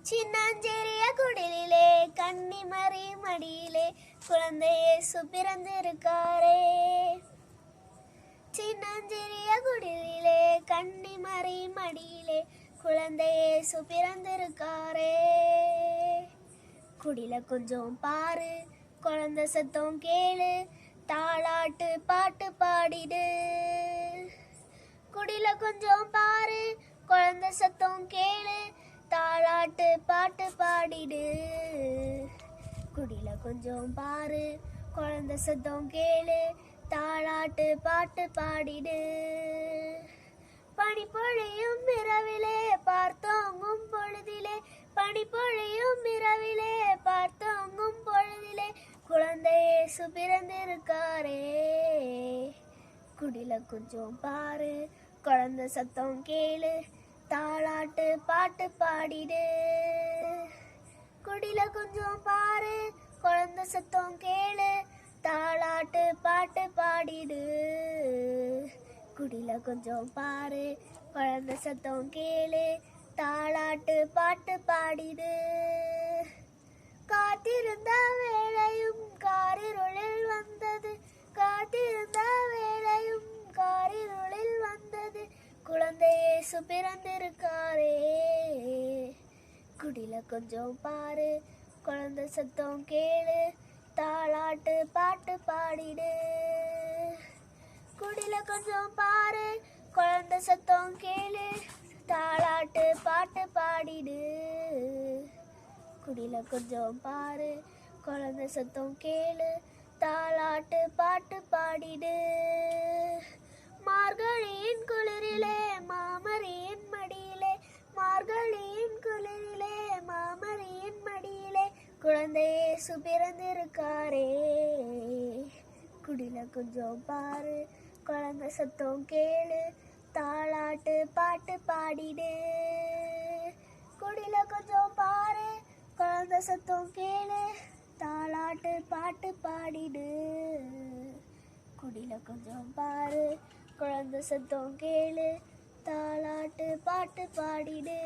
சின்னஞ்சிறிய குடிலே கன்னிமரி மடியிலே குழந்தை இயேசு பிறந்திருக்காரே. சின்னஞ்சிறிய குடிலே கன்னிமரி மடியிலே குழந்தை இயேசு பிறந்திருக்காரே. குடில கொஞ்சம் பாரு, குழந்தை சத்தம் கேளு, தாளாட்டு பாட்டு பாடிடு. குடில கொஞ்சம் பாரு, குழந்தை சத்தம் கேளு, தாளாட்டு பாட்டு பாடிடு. குடில கொஞ்சம் பாரு, குழந்தை சத்தம் கேளு, தாளாட்டு பாட்டு பாடிடு. பனிப்பொழியும் இரவிலே பார்த்தோங்கும் பொழுதிலே, பனிப்பொழியும் இரவிலே பார்த்தோங்கும் பொழுதிலே குழந்தை இயேசு பிறந்திருக்காரே. குடில கொஞ்சம் பாரு, குழந்தை சத்தம் கேளு, தாளாட்டு பாட்டு பாடிடு. குடில கொஞ்சம் பாரு, குழந்தை சத்தம் கேளு, தாளாட்டு பாட்டு பாடிடு. குடில கொஞ்சம் பாரு, குழந்தை சத்தம் கேளு, தாளாட்டு பாட்டு பாடிடு. காத்திருந்த வேளையும் காரிருளில் வந்தது, காத்திருந்த வேளையும் காரிருளில் வந்தது குழந்தை இயேசு பிறந்திருக்காரே. குடில கொஞ்சம் பாரு, குழந்தை சத்தம் கேளு, தாளாட்டு பாட்டு பாடிடு. குடில கொஞ்சம் பாரு, குழந்தை சத்தம் கேளு, தாளாட்டு பாட்டு பாடிடு. குடில கொஞ்சம் பாரு, குழந்தை சத்தம் கேளு, தாளாட்டு பாட்டு பாடிடு. மார்கழியின் குளிரிலே மாமரியின் மடியிலே, மார்கழியின் குளிரிலே மாமரியின் மடியிலே குழந்தை இயேசு பிறந்திருக்காரே. குடில கொஞ்சம் பாரு, குழந்தை சத்தம் கேளு, தாளாட்டு பாட்டு பாடிடு. குடில கொஞ்சம் பாரு, குழந்தை சத்தம் கேளு, தாளாட்டு பாட்டு பாடிடு. குடில கொஞ்சம் பாரு, குழந்தை சத்தம் கேளு, தாளாட்டு பாட்டு பாடிடு.